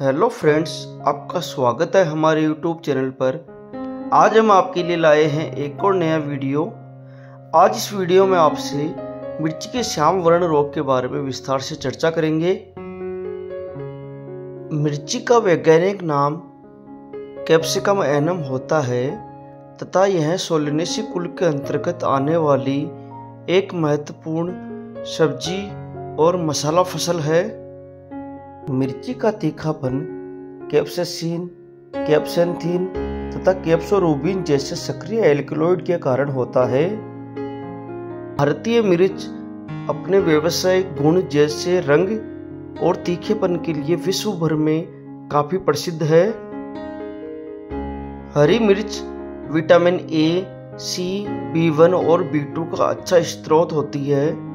Hello friends, आपका स्वागत है हमारे यूट्यूब चैनल पर। आज हम आपके लिए लाए हैं एक और नया वीडियो। आज इस वीडियो में आपसे मिर्ची के श्याम वर्ण रोग के बारे में विस्तार से चर्चा करेंगे। मिर्ची का वैज्ञानिक नाम कैप्सिकम एनम होता है तथा यह सोलेनेसी कुल के अंतर्गत आने वाली एक महत्वपूर्ण सब्जी और मसाला फसल है। मिर्ची का तीखापन कैप्सेसिन, कैप्सेंथिन तथा कैप्सोरूबिन जैसे सक्रिय एल्कलॉइड के कारण होता है। भारतीय मिर्च अपने व्यावसायिक गुण जैसे रंग और तीखेपन के लिए विश्व भर में काफी प्रसिद्ध है। हरी मिर्च विटामिन ए, सी, B1 और B2 का अच्छा स्रोत होती है।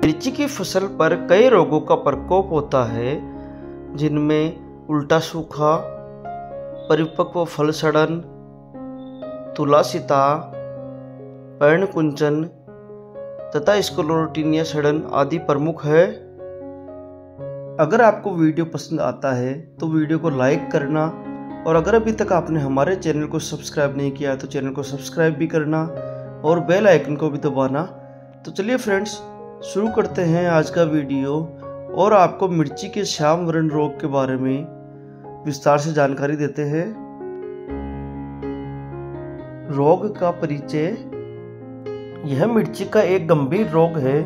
मिर्ची की फसल पर कई रोगों का प्रकोप होता है, जिनमें उल्टा सूखा, परिपक्व फल सड़न, तुलासिता, पर्णकुंचन तथा स्क्लेरोटिनिया सड़न आदि प्रमुख है। अगर आपको वीडियो पसंद आता है तो वीडियो को लाइक करना और अगर अभी तक आपने हमारे चैनल को सब्सक्राइब नहीं किया तो चैनल को सब्सक्राइब भी करना और बेल आइकन को भी दबाना। तो चलिए फ्रेंड्स, शुरू करते हैं आज का वीडियो और आपको मिर्ची के श्याम वर्ण रोग के बारे में विस्तार से जानकारी देते हैं। रोग का परिचय। यह मिर्ची का एक गंभीर रोग है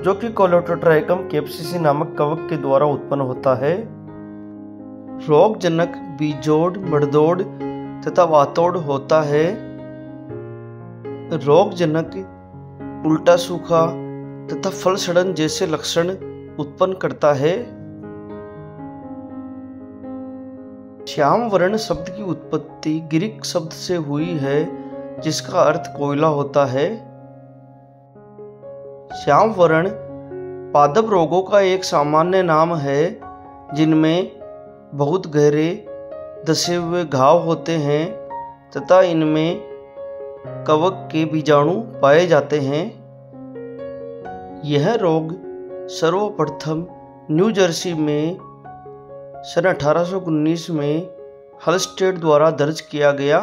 जो कि कोलेटोट्राइकम कैप्सिसी नामक कवक के द्वारा उत्पन्न होता है। रोगजनक बीजोड़, मड़दोड़ तथा वातोड़ होता है। रोगजनक उल्टा सूखा तथा फल सड़न जैसे लक्षण उत्पन्न करता है। श्याम वर्ण शब्द की उत्पत्ति ग्रीक शब्द से हुई है जिसका अर्थ कोयला होता है। श्याम वर्ण पादप रोगों का एक सामान्य नाम है जिनमें बहुत गहरे धसे हुए घाव होते हैं तथा इनमें कवक के बीजाणु पाए जाते हैं। यह रोग सर्वप्रथम न्यू जर्सी में सन 1819 में हलस्टेड द्वारा दर्ज किया गया।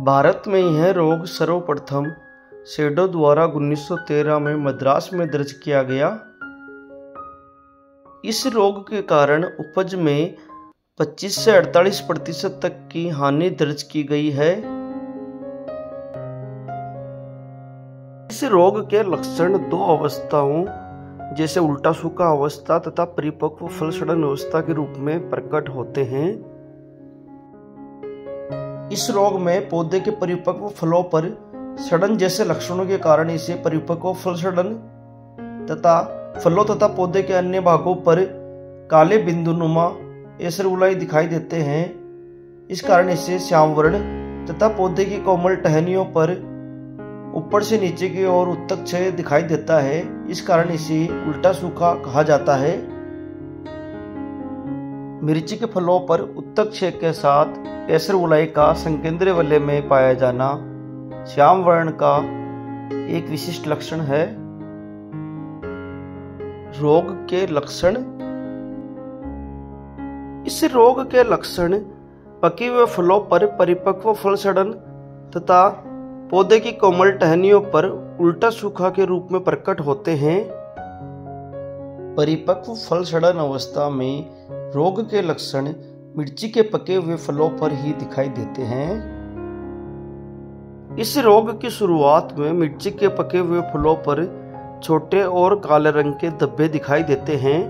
भारत में यह रोग सर्वप्रथम सेडो द्वारा 1913 में मद्रास में दर्ज किया गया। इस रोग के कारण उपज में 25 से 48% तक की हानि दर्ज की गई है। इस रोग के लक्षण दो अवस्थाओं जैसे उल्टा सूखा अवस्था तथा परिपक्व फल सड़न अवस्था के रूप में प्रकट होते हैं। इस रोग में पौधे के परिपक्व फलों पर सड़न जैसे लक्षणों के कारण इसे परिपक्व फल सड़न तथा फलों तथा पौधे के अन्य भागों पर काले बिंदुनुमा एसरुलाई दिखाई देते हैं। इस कारण इसे श्याम वर्ण तथा पौधे की कोमल टहनियों पर ऊपर से नीचे की ओर उत्तक क्षय दिखाई देता है। इस कारण इसे उल्टा सूखा कहा जाता है। मिर्ची के फलों पर उत्तक क्षय के साथ एसरुलाई का संकेंद्रीय वलय में पाया जाना श्याम वर्ण का एक विशिष्ट लक्षण है। रोग के लक्षण। इस रोग के लक्षण पके हुए फलों पर परिपक्व फल सड़न तथा पौधे की कोमल टहनियों पर उल्टा सूखा के रूप में प्रकट होते हैं। परिपक्व फल सड़न अवस्था में रोग के लक्षण मिर्ची के पके हुए फलों पर ही दिखाई देते हैं। इस रोग की शुरुआत में मिर्ची के पके हुए फलों पर छोटे और काले रंग के धब्बे दिखाई देते हैं।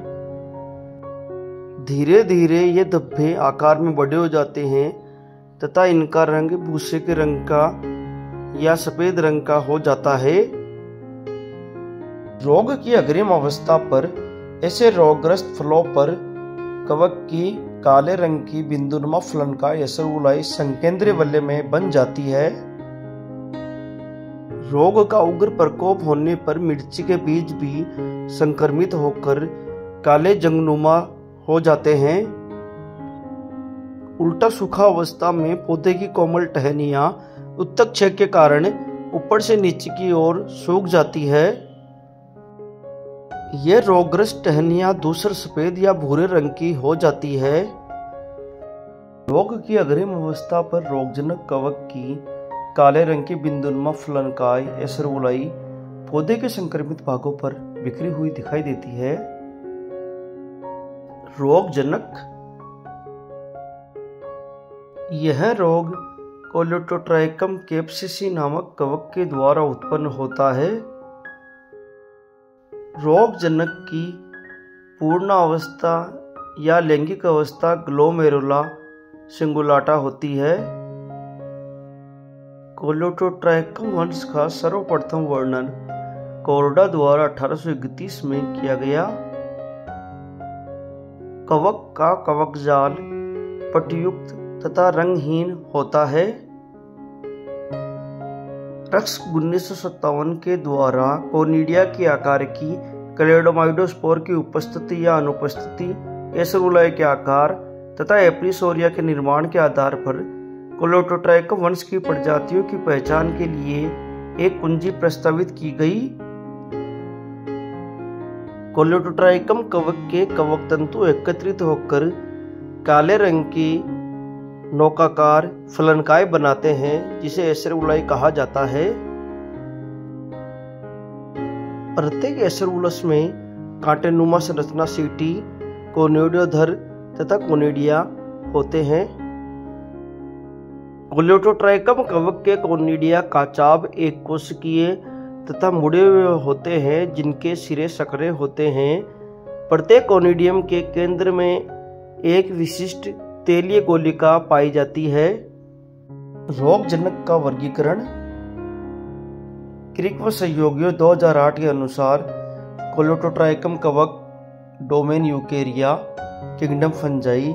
धीरे धीरे ये धब्बे आकार में बड़े हो जाते हैं तथा इनका रंग भूसे के रंग का या सफेद रंग का हो जाता है। रोग की अग्रिम अवस्था पर ऐसे रोगग्रस्त फलों पर कवक की काले रंग की बिंदुनुमा फलनका एसरुलाई संकेंद्रीय वलय में बन जाती है। रोग का उग्र प्रकोप होने पर मिर्ची के बीज भी संक्रमित होकर काले जंगनुमा हो जाते हैं। उल्टा सूखा अवस्था में पौधे की कोमल टहनियां उत्तक क्षय के कारण ऊपर से नीचे की ओर सूख जाती है। ये रोगग्रस्त टहनियाँ दूसर सफेद या भूरे रंग की हो जाती है। रोग की अग्रिम अवस्था पर रोगजनक कवक की काले रंग की बिंदुनुमा फलनकाय एसरवुलाई पौधे के संक्रमित भागों पर बिखरी हुई दिखाई देती है। रोगजनक, यह रोग कोलेडोट्राइकम कैप्सिसी नामक कवक के द्वारा उत्पन्न होता है। रोगजनक की पूर्ण अवस्था या लैंगिक अवस्था ग्लोमेरुला सिंगुलाटा होती है। कोलेडोट्राइकम वंश का सर्वप्रथम वर्णन कोरडा द्वारा 1831 में किया गया। कवक का कवकजाल पटयुक्त तथा रंगहीन होता है। रक्स 1957 के द्वारा कोनिडिया के आकार की क्लेडोमाइडोस्पोर की उपस्थिति या अनुपस्थिति, एसरवुलाई के आकार तथा एप्रिसोरिया के निर्माण के आधार पर कोलेडोट्राइकम वंश की प्रजातियों की पहचान के लिए एक कुंजी प्रस्तावित की गई। कोलेडोट्राइकम कवक के कवक तंतु एकत्रित होकर काले रंग की नौकाकार फलनकाय बनाते हैं, जिसे एसरवुलाई कहा जाता है। प्रत्येक एसरवुलस में कांटेनुमा संरचना सीटी, कोनिडियोधर तथा कोनिडिया होते हैं। कोलेडोट्राइकम कवक के कोनिडिया काचाभ एक कोशिकीय तथा मुड़े हुए होते हैं, जिनके सिरे संकरे होते हैं। प्रत्येक कोनिडियम के केंद्र में एक विशिष्ट तेलीय गोलिका पाई जाती है। रोगजनक का वर्गीकरण, क्रिक व सहयोगियों 2008 के अनुसार कोलेडोट्राइकम कवक domain Eukarya, kingdom fungi,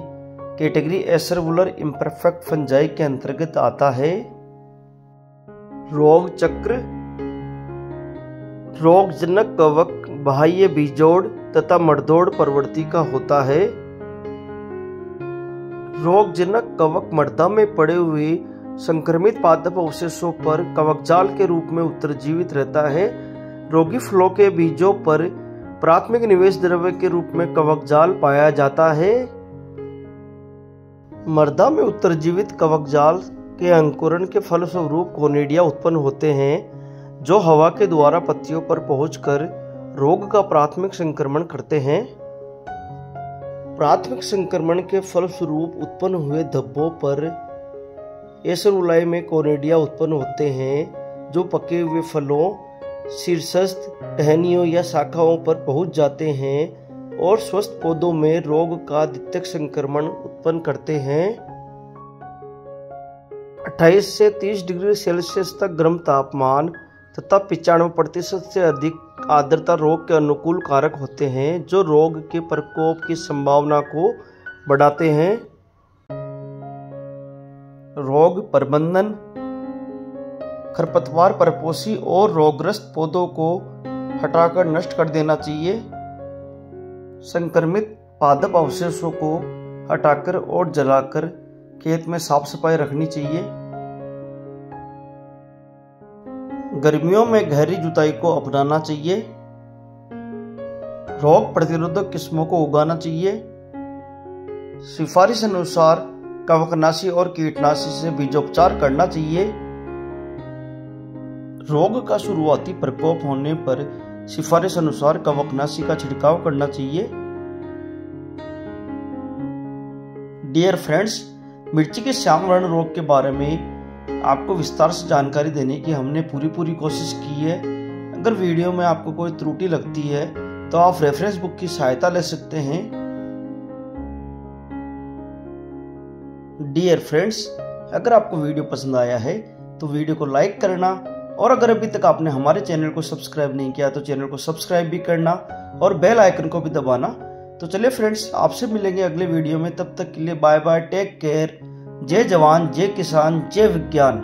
category acervular imperfect fungi के अंतर्गत आता है। रोग चक्र, रोगजनक कवक बाह्य बीजोड़ तथा मड़दोड़ प्रवृत्ति का होता है। रोगजनक कवक मर्दा में पड़े हुए संक्रमित पादप अवशेषों पर कवकजाल के रूप में उत्तरजीवित रहता है। रोगी फलों के बीजों पर प्राथमिक निवेश द्रव्य के रूप में कवकजाल पाया जाता है। मर्दा में उत्तरजीवित कवकजाल के अंकुरण के फलस्वरूप कोनिडिया उत्पन्न होते हैं, जो हवा के द्वारा पत्तियों पर पहुंचकर रोग का प्राथमिक संक्रमण करते हैं। प्राथमिक संक्रमण के फलस्वरूप उत्पन्न हुए धब्बों पर एसरवुलाई में कोनिडिया उत्पन्न होते हैं, जो पके हुए फलों, शीर्षस्थ टहनियों या शाखाओं पर पहुंच जाते हैं और स्वस्थ पौधों में रोग का द्वितीयक संक्रमण उत्पन्न करते हैं। 28 से 30 डिग्री सेल्सियस तक गर्म तापमान तथा 95% से अधिक आर्द्रता रोग के अनुकूल कारक होते हैं, जो रोग के प्रकोप की संभावना को बढ़ाते हैं। रोग प्रबंधन, खरपतवार, परपोषी और रोगग्रस्त पौधों को हटाकर नष्ट कर देना चाहिए। संक्रमित पादप अवशेषों को हटाकर और जलाकर खेत में साफ सफाई रखनी चाहिए। गर्मियों में गहरी जुताई को अपनाना चाहिए। रोग प्रतिरोधक किस्मों को उगाना चाहिए। सिफारिश अनुसार कवकनाशी और कीटनाशी से बीजोपचार करना चाहिए। रोग का शुरुआती प्रकोप होने पर सिफारिश अनुसार कवकनाशी का छिड़काव करना चाहिए। डियर फ्रेंड्स, मिर्ची के श्याम वर्ण रोग के बारे में आपको विस्तार से जानकारी देने की हमने पूरी कोशिश की है। अगर वीडियो में आपको कोई त्रुटि लगती है तो आप रेफरेंस बुक की सहायता ले सकते हैं। डियर फ्रेंड्स, अगर आपको वीडियो पसंद आया है तो वीडियो को लाइक करना, और अगर अभी तक आपने हमारे चैनल को सब्सक्राइब नहीं किया तो चैनल को सब्सक्राइब भी करना और बेल आइकन को भी दबाना। तो चलिए फ्रेंड्स, आपसे मिलेंगे अगले वीडियो में। तब तक के लिए बाय बाय, टेक केयर। जय जवान, जय किसान, जय विज्ञान।